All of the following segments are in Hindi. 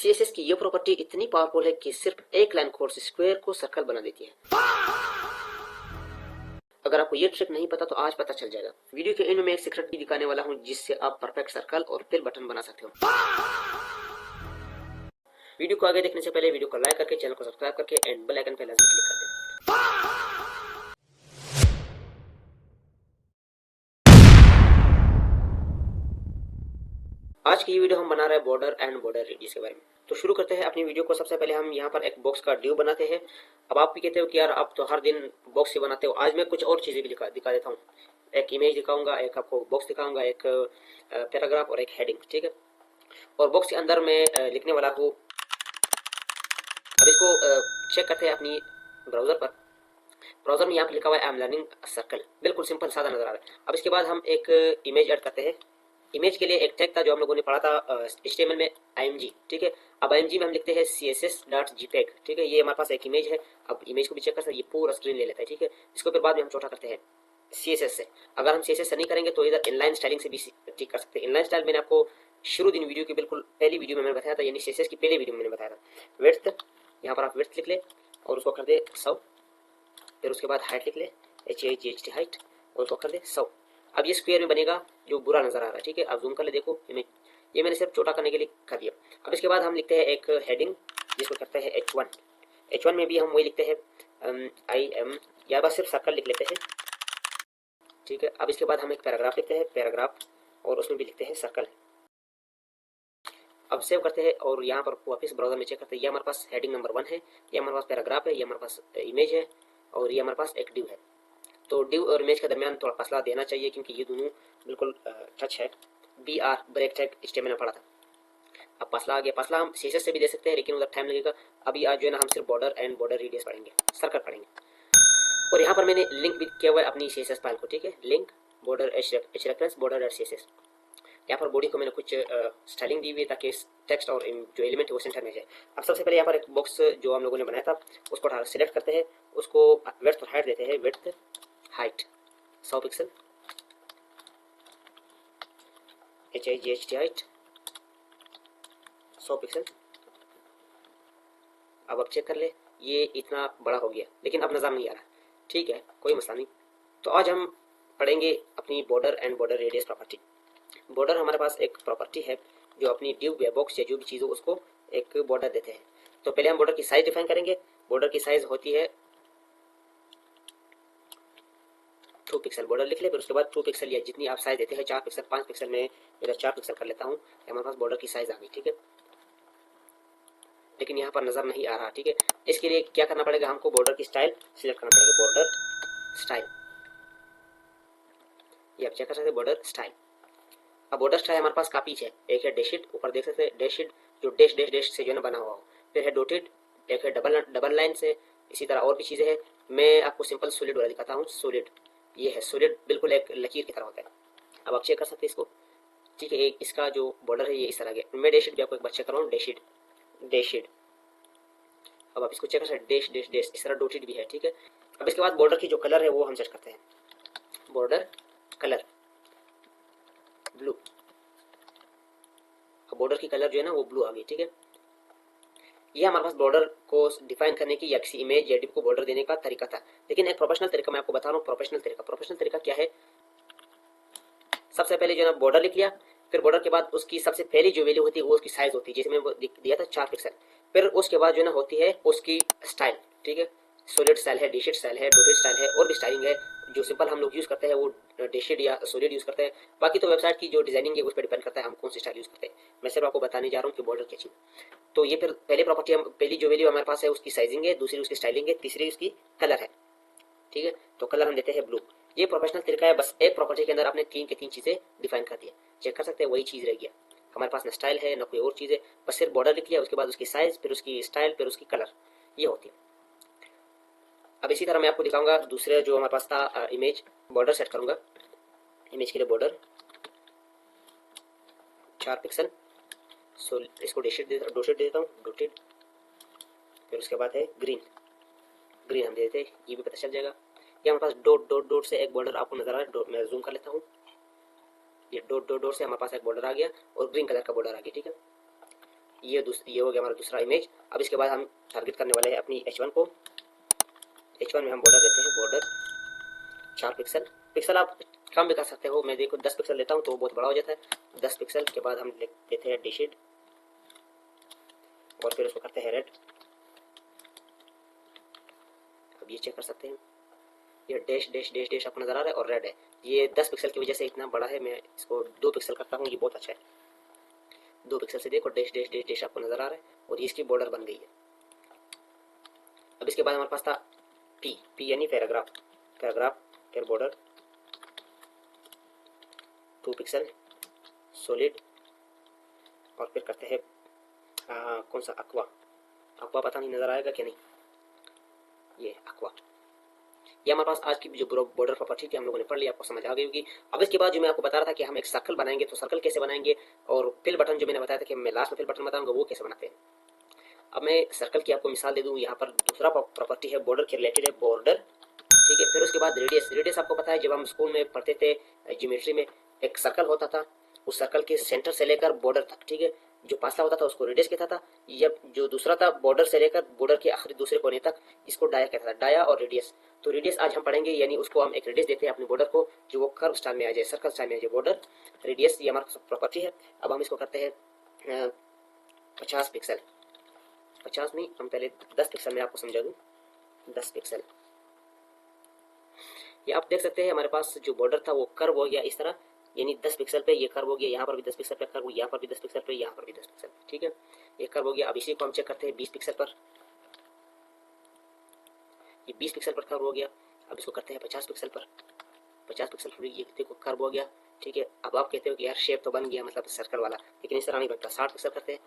सीएसएस की ये प्रॉपर्टी इतनी पावरफुल है कि सिर्फ एक लाइन कोड स्क्वायर को सर्कल बना देती है। अगर आपको ये ट्रिक नहीं पता तो आज पता चल जाएगा। वीडियो के एंड में एक सीक्रेट भी दिखाने वाला हूँ जिससे आप परफेक्ट सर्कल और फिल बटन बना सकते हो। वीडियो को आगे देखने से पहले वीडियो को लाइक करके चैनल को सब्सक्राइब करके एंड बेल आइकन पे लाजमी क्लिक कर दें। आज की वीडियो हम बना रहे हैं बॉर्डर एंड बॉर्डर रेडियस के बारे में। तो शुरू करते हैं अपनी वीडियो को। सबसे पहले हम यहाँ पर एक बॉक्स का ड्यू बनाते हैं। अब आप भी कहते हो कि यार आप तो हर दिन बॉक्स ही बनाते हो, आज मैं कुछ और चीजें भी दिखा देता हूँ। एक इमेज दिखाऊंगा, एक आपको बॉक्स दिखाऊंगा, एक पैराग्राफ और एक हेडिंग, ठीक है। और बॉक्स के अंदर मैं लिखने वाला हूँ। अब इसको चेक करते हैं अपनी ब्राउजर पर। ब्राउजर में यहाँ पे लिखा हुआ है आई एम लर्निंग सर्कल, बिल्कुल सिंपल सादा नजर आ रहा है। अब इसके बाद हम एक इमेज ऐड करते हैं। इमेज के लिए एक टैग था जो हम लोगों ने पढ़ा था HTML में, img, ठीक है। अब img में हम लिखते हैं css.jpeg, ठीक है। ये हमारे पास एक इमेज है। अब इमेज को भी चेक कर सकते हैं, ये पूरा स्क्रीन ले लेता है, ठीक है। इसको फिर बाद में हम छोटा करते हैं CSS से। अगर हम CSS से नहीं करेंगे तो इधर इनलाइन स्टाइलिंग से भी ठीक कर सकते हैं। इनलाइन स्टाइल मैंने आपको शुरू दिन वीडियो की बिल्कुल पहली वीडियो में मैंने बताया था, यानी CSS की पहले वीडियो में मैंने बताया था। विड्थ, यहाँ पर आप विड्थ लिख ले और उसको कर दे 100। फिर उसके बाद हाइट लिख ले HIGHT हाइट और उसको कर दे 100। अब ये स्क्वायर में बनेगा जो बुरा नजर आ रहा है, ठीक है। अब जूम कर ले, देखो इमेज, ये मैंने सिर्फ छोटा करने के लिए कर दिया। अब इसके बाद हम लिखते हैं एक हेडिंग जिसको करते हैं H1। H1 में भी हम वही लिखते हैं आई एम, या बस सिर्फ सर्कल लिख लेते हैं, ठीक है। अब इसके बाद हम एक पैराग्राफ लिखते हैं, पैराग्राफ, और उसमें भी लिखते हैं सर्कल। अब सेव करते हैं और यहाँ पर वापस ब्राउजर में चेक करते हैं। ये हमारे पास हेडिंग नंबर 1 है, ये हमारे पास पैराग्राफ है, ये हमारे पास इमेज है और ये हमारे पास एक डिव है। तो डिव और इमेज के दरमियान थोड़ा फासला देना चाहिए क्योंकि ये दोनों बिल्कुल टच है। BR ब्रेक टैग HTML में पढ़ा था। अब फासला आ गया। फासला हम CSS से भी दे सकते हैं लेकिन उधर टाइम लगेगा। अभी आज जो है ना हम सिर्फ बॉर्डर एंड बॉर्डर रेडियस पढ़ेंगे, सर्कल पढ़ेंगे। और यहाँ पर मैंने लिंक भी किया हुआ है अपनी CSS फाइल को, ठीक है। Link border H reference border CSS। यहाँ पर बॉडी को मैंने कुछ स्टाइलिंग दी हुई है ताकि टेक्स्ट और जो एलिमेंट है वो सेंटर में जाए। अब सबसे पहले यहाँ पर एक बॉक्स जो हम लोगों ने बनाया था उसको सिलेक्ट करते हैं, उसको विड्थ और हाइट देते हैं। Width height 100 pixel, HIGHT height 100 pixel. अब आप चेक कर ले, ये इतना बड़ा हो गया लेकिन अब नज़र नहीं आ रहा, ठीक है, कोई मसला नहीं। तो आज हम पढ़ेंगे अपनी border and border radius property. Border हमारे पास एक प्रॉपर्टी है जो अपनी डिव या बॉक्स या जो भी चीज़ हो उसको एक बॉर्डर देते हैं। तो पहले हम बॉर्डर की साइज डिफाइन करेंगे। बॉर्डर की साइज होती है 2 पिक्सल। बॉर्डर लिख ले, फिर उसके बाद 2 पिक्सल या जितनी आप साइज देते हैं, 4 पिक्सल, 5 पिक्सल में, इधर 4 पिक्सल कर लेता हूँ। हमारे पास बॉर्डर की साइज आ गई, ठीक है। लेकिन यहाँ पर नजर नहीं आ रहा, ठीक है। इसके लिए क्या करना पड़ेगा, हमको बॉर्डर की स्टाइल सिलेक्ट करना पड़ेगा। बॉर्डर स्टाइल, ये आप चेक कर सकते हैं, बॉर्डर स्टाइल। अब बॉर्डर स्टाइल हमारे पास काफी है। एक है डैशेड, ऊपर देख सकते हैं डैशेड, जो डैश डैश डैश से जो है बना हुआ हो। फिर है डॉटेड, एक है डबल लाइन से। इसी तरह और भी चीजें हैं। मैं आपको सिंपल सॉलिड वाला दिखाता हूँ। सॉलिड, ये है सॉलिड, बिल्कुल एक लकीर की तरह होता है। अब आप चेक कर सकते हैं इसको, ठीक है। एक इसका जो बॉर्डर है ये इस तरह के। मैं डैशेड भी आपको एक बार चेक कर रहा हूँ, डैशेड डैशेड। अब आप इसको चेक कर सकते हैं, डैश डैश डैश, इस तरह डॉटेड भी है, ठीक है। अब इसके बाद बॉर्डर की जो कलर है वो हम सेट करते हैं। Border colour blue. अब बॉर्डर की कलर जो है ना वो ब्लू आ गई, ठीक है। ये हमारे पास बॉर्डर को डिफाइन करने की या किसी इमेज या डिव को बॉर्डर देने का तरीका था। लेकिन एक प्रोफेशनल तरीका मैं आपको बता रहा हूँ। प्रोफेशनल तरीका क्या है, सबसे पहले जो है ना बॉर्डर लिख लिया, फिर बॉर्डर के बाद उसकी सबसे पहली जो वैल्यू होती है वो उसकी साइज होती है, जैसे मैंने दिया था 4 पिक्सल। फिर उसके बाद जो है ना होती है उसकी स्टाइल, ठीक है। सॉलिड स्टाइल है, डैशेड स्टाइल है, डॉटेड स्टाइल है, और भी स्टाइलिंग है। जो सिंपल हम लोग यूज करते हैं वो डैशेड या सॉलिड यूज करते हैं। बाकी तो वेबसाइट की जो डिजाइनिंग है उस पर डिपेंड करता है हम कौन सी स्टाइल यूज करते हैं। मैं सिर्फ आपको बताने जा रहा हूँ कि बॉर्डर क्या चीज। तो ये फिर पहली प्रॉपर्टी, हम पहली जो वैल्यू हमारे पास है उसकी साइजिंग है, दूसरी उसकी स्टाइलिंग है, तीसरी उसकी कलर है, ठीक है। तो कलर हम देते हैं ब्लू। ये प्रोफेशनल तरीका है। बस एक प्रॉपर्टी के अंदर आपने 3 की 3 चीजें डिफाइन कर दी। चेक कर सकते हैं, वही चीज रह गया हमारे पास। ना स्टाइल है ना कोई और चीज है, बस सिर्फ बॉर्डर लिख लिया, उसके बाद उसकी साइज, फिर उसकी स्टाइल, फिर उसकी कलर, ये होती है। अब इसी तरह मैं आपको दिखाऊंगा दूसरे जो हमारे पास था इमेज। बॉर्डर सेट करूंगा इमेज के लिए, बॉर्डर 4 पिक्सल। सो इसको डॉटेड दे देता हूँ, डॉटेड। फिर उसके बाद है ग्रीन, ग्रीन हम दे देते हैं, ये भी पता चल जाएगा। ये हमारे पास डॉट डॉट डॉट से एक बॉर्डर आपको नजर आ रहा है। मैं जूम कर लेता हूँ, ये डॉट डॉट डॉट से हमारे पास एक बॉर्डर आ गया और ग्रीन कलर का बॉर्डर आ गया, ठीक है। ये हो गया हमारा दूसरा इमेज। अब इसके बाद हम टारगेट करने वाले हैं अपनी H1 को। H1 में हम बॉर्डर देते हैं, बॉर्डर 4 पिक्सल। पिक्सल आप कम भी कर सकते हो, मैं देखो 10 पिक्सल लेता हूँ तो वो बहुत बड़ा हो जाता है। 10 पिक्सल के बाद हम देते हैं डिशिड और फिर उसको करते हैं रेड। अब ये चेक कर सकते हैं, ये डैश डैश डैश डैश आपको नजर आ रहा है और रेड है। ये 10 पिक्सल की वजह से इतना बड़ा है, मैं इसको 2 पिक्सल करता हूँ, ये बहुत अच्छा है। 2 पिक्सल से देखो डैश डैश डैश डैश आपको नजर आ रहा है और ये इसकी बॉर्डर बन गई है। अब इसके बाद हमारे पास था पी यानी पैराग्राफ। पैराग्राफ फिर बॉर्डर 2 पिक्सल सॉलिड और फिर करते हैं कौन सा अक्वा। अक्वा पता नहीं नजर आएगा क्या नहीं, ये अक्वा। ये हमारे पास आज की जो बॉर्डर प्रॉपर्टी थी हम लोगों ने पढ़ लिया, आपको समझ आ गई होगी। अब इसके बाद जो मैं आपको बता रहा था कि हम एक सर्कल बनाएंगे, तो सर्कल कैसे बनाएंगे और फिल बटन जो मैंने बताया था कि मैं लास्ट में फिल बटन बताऊंगा वो कैसे बनाते हैं। अब मैं सर्कल की आपको मिसाल दे दूं, यहाँ पर दूसरा प्रॉपर्टी है बॉर्डर के रिलेटेड है, बॉर्डर, ठीक है। फिर उसके बाद रेडियस। रेडियस आपको पता है जब हम स्कूल में पढ़ते थे ज्योमेट्री में, एक सर्कल होता था, उस सर्कल के सेंटर से लेकर बॉर्डर तक, ठीक है, जो फासला होता था उसको रेडियस कहता था। जब जो दूसरा था बॉर्डर से लेकर बॉर्डर के आखिरी दूसरे कोने तक, इसको डाया कहता था, डाया और रेडियस। तो रेडियस आज हम पढ़ेंगे, यानी उसको हम एक रेडियस देते हैं अपनी बॉर्डर को जो वो कर्व स्टाइल में आ जाए, सर्कल स्टाइल में आ जाए बॉर्डर रेडियस। ये हमारा प्रॉपर्टी है। अब हम इसको करते हैं 50 पिक्सल। 50 नहीं, हम पहले 10 पिक्सल में आपको समझा दूं। 10 पिक्सल, ये आप देख सकते हैं हमारे पास जो बॉर्डर था वो कर्व हो गया इस तरह, यानी 10 पिक्सल पे ये कर्व हो गया, यहाँ पर भी 10 पिक्सल पे कर्व, यहाँ पर भी 10 पिक्सल पे, यहाँ पर भी 10 पिक्सल, ठीक है, ये कर्व हो गया। अब इसी को हम चेक करते हैं 20 पिक्सल पर, ये 20 पिक्सल पर कर्व हो गया। अब इसको करते हैं 50 पिक्सल पर, 50 पिक्सल पर ये देखो कर्व हो गया, ठीक है। अब आप कहते हो कि यार शेप तो बन गया मतलब सर्कल वाला, लेकिन इस तरह नहीं बनता। 60 पिक्सल करते हैं,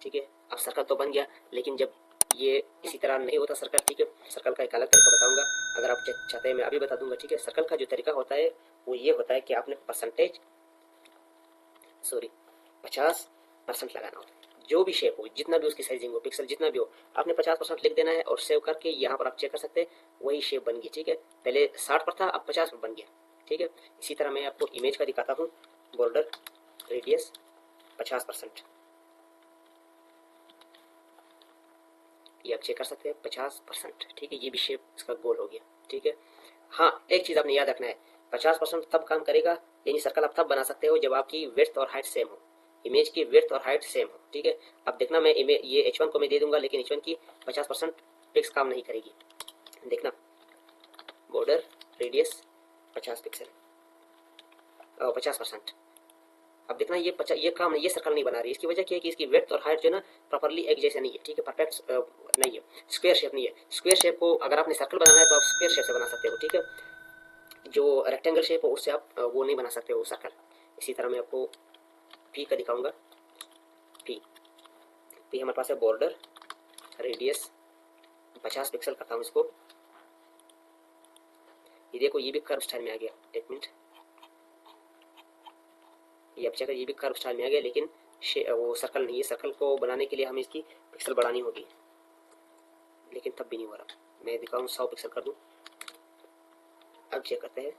ठीक है। अब सर्कल तो बन गया, लेकिन जब ये इसी तरह नहीं होता सर्कल, ठीक है। सर्कल का एक अलग तरीका बताऊंगा, अगर आप चाहते हैं मैं अभी बता दूंगा, ठीक है। सर्कल का जो तरीका होता है वो ये होता है कि आपने 50% लगाना होता है। जो भी शेप हो, जितना भी उसकी साइजिंग हो, पिक्सल जितना भी हो, आपने 50% लिख देना है और सेव करके यहाँ पर आप चेक कर सकते हैं वही शेप बन गई, ठीक है। पहले 60 पर था, अब 50 पर बन गया, ठीक है। इसी तरह मैं आपको इमेज का दिखाता हूँ, बॉर्डर रेडियस 50%, ये आप चेक कर सकते हैं 50%, ठीक है। ये भी शेप इसका गोल हो गया, ठीक है। हाँ, एक चीज आपने याद रखना है, 50% तब काम करेगा, यानी सर्कल आप तब बना सकते हो जब आपकी विड्थ और हाइट सेम हो, इमेज की विड्थ और हाइट सेम हो, ठीक है। अब देखना मैं ये H1 को मैं दे दूंगा, लेकिन H1 की 50% पिक्स काम नहीं करेगी। देखना, बॉर्डर रेडियस 50 पिक्सल 50%। अब देखना ये काम नहीं, ये सर्कल नहीं बना रही। इसकी वजह क्या है कि इसकी विड्थ और हाइट जो है ना प्रॉपर्ली एक जैसे नहीं है, ठीक है, परफेक्ट नहीं है, स्क्वायर शेप नहीं है। स्क्वायर शेप को अगर आपने सर्कल बनाना है तो आप स्क्वायर शेप से बना सकते हो, ठीक है। जो रेक्टेंगल शेप हो उससे आप वो नहीं बना सकते हो सर्कल। इसी तरह मैं आपको पी का दिखाऊंगा। पी हमारे पास है बॉर्डर रेडियस 50 पिक्सल करता हूँ इसको। ये देखो ये भी कर्व स्टाइल में आ गया, एक मिनट, ये अब चेक, ये भी कर्व स्टाइल में आ गया, लेकिन वो सर्कल नहीं है। सर्कल को बनाने के लिए हमें इसकी पिक्सल बढ़ानी होगी, लेकिन तब भी नहीं हो रहा। मैं दिखाऊँ 100 पिक्सल कर दूँ, अब चेक करते हैं,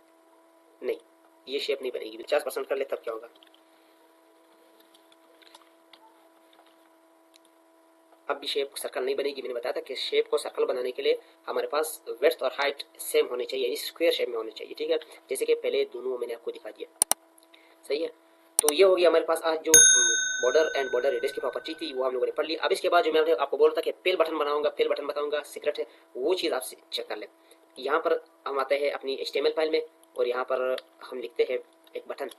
नहीं ये शेप नहीं बनेगी। 50% कर ले तब क्या होगा। अब भी शेप सर्कल नहीं बनेगी। मैंने बताया था कि शेप को सर्कल बनाने के लिए हमारे पास विड्थ और हाइट सेम होनी चाहिए, यानी स्क्वायर शेप में होनी चाहिए, ठीक है। जैसे कि पहले दोनों मैंने आपको दिखा दिया, सही है। तो ये हो गया हमारे पास आज जो बॉर्डर एंड बॉर्डर रेडियस की प्रॉपर्टी थी वो हम लोगों ने पढ़ ली। अब इसके बाद जो मैंने आपको बोला था कि पेल बटन बनाऊंगा, पेल बटन बताऊंगा, सीक्रेट है, वो चीज़ आप चेक कर ले। यहाँ पर हम आते हैं अपनी HTML फाइल में और यहाँ पर हम लिखते हैं एक बटन,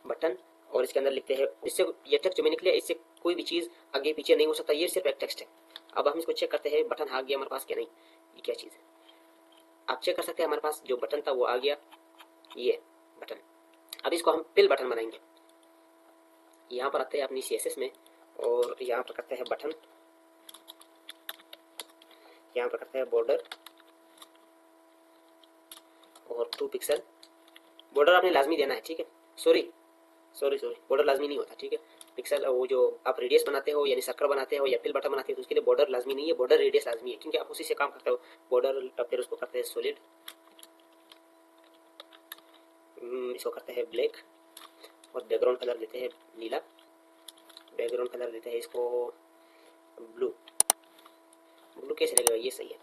बटन, और इसके अंदर लिखते हैं, इससे ये टेक्स्ट जो मैंने निकले इससे कोई भी चीज़ आगे पीछे नहीं हो सकता, ये सिर्फ एक टेक्स्ट है। अब हम इसको चेक करते हैं बटन आ गया हमारे पास क्या नहीं, ये क्या चीज़ है। आप चेक कर सकते हैं हमारे पास जो बटन था वो आ गया, ये बटन। अब इसको हम पिल बटन बनाएंगे। यहाँ पर आते हैं अपनी CSS में और यहाँ पर करते हैं बटन, यहाँ पर करते हैं बॉर्डर और 2 पिक्सल। बॉर्डर आपने लाजमी देना है, ठीक है। सॉरी बॉर्डर लाजमी नहीं होता, ठीक है। पिक्सल वो जो आप रेडियस बनाते हो यानी सर्कल बनाते हो या पिल बटन बनाते हो तो उसके लिए बॉर्डर लाजमी नहीं है, बॉर्डर रेडियस लाजमी है, क्योंकि आप उसी से काम करते हो। बॉर्डर फिर उसको करते हैं सॉलिड, इसको करते हैं ब्लैक और बैकग्राउंड कलर देते हैं नीला। बैकग्राउंड कलर देते हैं इसको ब्लू। ब्लू कैसे लगेगा, ये सही है,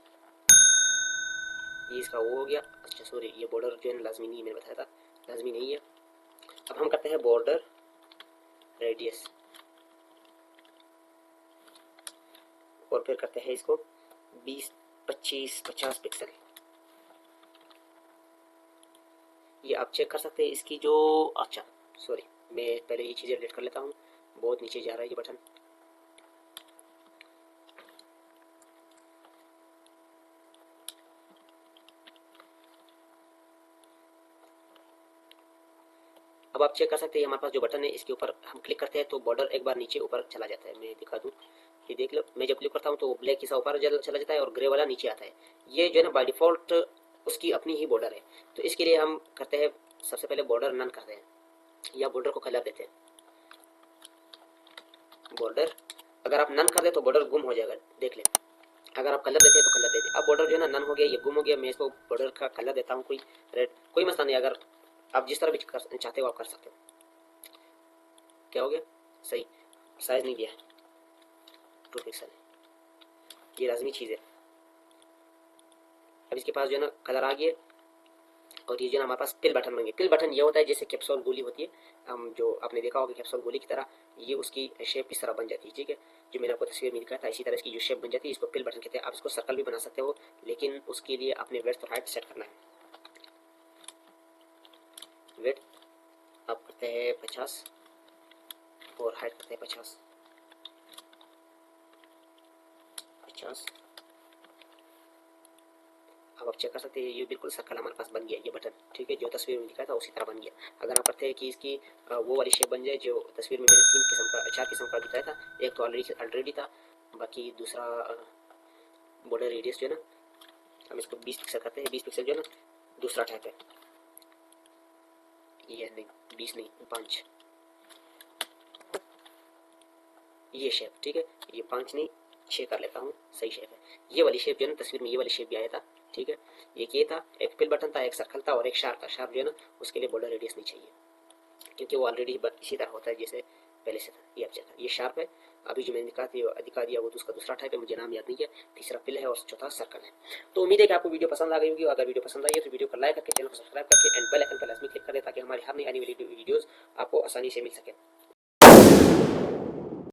ये इसका वो हो गया। अच्छा सॉरी, ये बॉर्डर जो है लाजमी नहीं, मैंने बताया था लाजमी नहीं है। अब हम करते हैं बॉर्डर रेडियस और फिर करते हैं इसको 20, 25, 50 पिक्सल। ये आप चेक कर सकते हैं इसकी जो, अच्छा सॉरी, मैं पहले ये चीज़ें डिलीट कर लेता हूँ, बहुत नीचे जा रहा है ये बटन। अब आप चेक कर सकते हैं हमारे पास जो बटन है इसके ऊपर हम क्लिक करते हैं तो बॉर्डर एक बार नीचे ऊपर चला जाता है। मैं दिखा दूँ, ये देख लो, मैं जब क्लिक करता हूँ तो ब्लैक हिस्सा ऊपर चला जाता है और ग्रे वाला नीचे आता है। ये जो है ना बाय डिफॉल्ट उसकी अपनी ही बॉर्डर है। तो इसके लिए हम करते हैं सबसे पहले बॉर्डर नन करते हैं या बॉर्डर को कलर देते हैं। बॉर्डर अगर आप नन कर दे तो बॉर्डर गुम हो जाएगा, देख लें। अगर आप कलर देते हैं तो कलर देते हैं। अब बॉर्डर जो है ना नन हो गया, ये गुम हो गया। मैं इसको बॉर्डर का कलर देता हूँ कोई रेड, कोई मसला नहीं, अगर आप जिस तरह भी चाहते हो आप कर सकते हो। क्या हो गया, सही, साइज नहीं दिया, 2 पिक्सल, ये लाजमी चीज़ है। अब इसके पास जो है ना कलर आ गया और ये जो है हमारे पास पिल बटन बन। पिल बटन ये होता है जैसे कैप्सूल गोली होती है, हम जो आपने देखा होगा कैप्सूल गोली की तरह, ये उसकी शेप इस तरह बन जाती है, ठीक है, जो मैंने आपको तस्वीर में दिखाया था इसी तरह इसकी जो शेप बन जाती है, इसको पिल बटन कहते हैं। आप इसको सर्कल भी बना सकते हो, लेकिन उसके लिए अपने विड्थ और हाइट सेट करना है। विड्थ आप करते हैं 50 और हाइट करते हैं 50। अब आप चेक कर सकते हैं ये बिल्कुल सर्कल हमारे पास बन गया ये बटन, ठीक है, जो तस्वीर में दिखाया था उसी तरह बन गया। अगर आप करते हैं कि इसकी वो वाली शेप बन जाए जो तस्वीर में मैंने 3 किस्म का 4 किस्म का दिखाया था, एक तो ऑलरेडी था, बाकी दूसरा बॉर्डर रेडियस जो है ना हम इसको 20 पिक्सल करते हैं। 20 पिक्सल जो है ना दूसरा टाइप है, ये नहीं 20 नहीं 5, ये शेप, ठीक है, ये 5 नहीं 6 कर लेता हूँ, सही शेप है। ये वाली शेप जो है ना तस्वीर में ये वाली शेप भी आया था, ठीक है। ये था, एक पिल बटन था, एक सर्कल था और एक शार्प था। शार्प जो है ना उसके लिए बॉर्डर रेडियस नहीं चाहिए क्योंकि वो ऑलरेडी इसी तरह होता है जैसे पहले से था। ये अच्छा था, ये शार्प है। अभी जो मैंने दिखा दिया वो तो उसका दूसरा टाइप है, मुझे नाम याद नहीं है। तीसरा पिल है और चौथा सर्कल है। तो उम्मीद है कि आपको वीडियो पसंद आ गई होगी। अगर वीडियो पसंद आई है तो वीडियो को लाइक करके चैनल को सब्सक्राइब करके एंड बेल आइकन पर लाजमी क्लिक करें ताकि हमारी हर नई आने वाली वीडियोस आपको आसानी से मिल सके।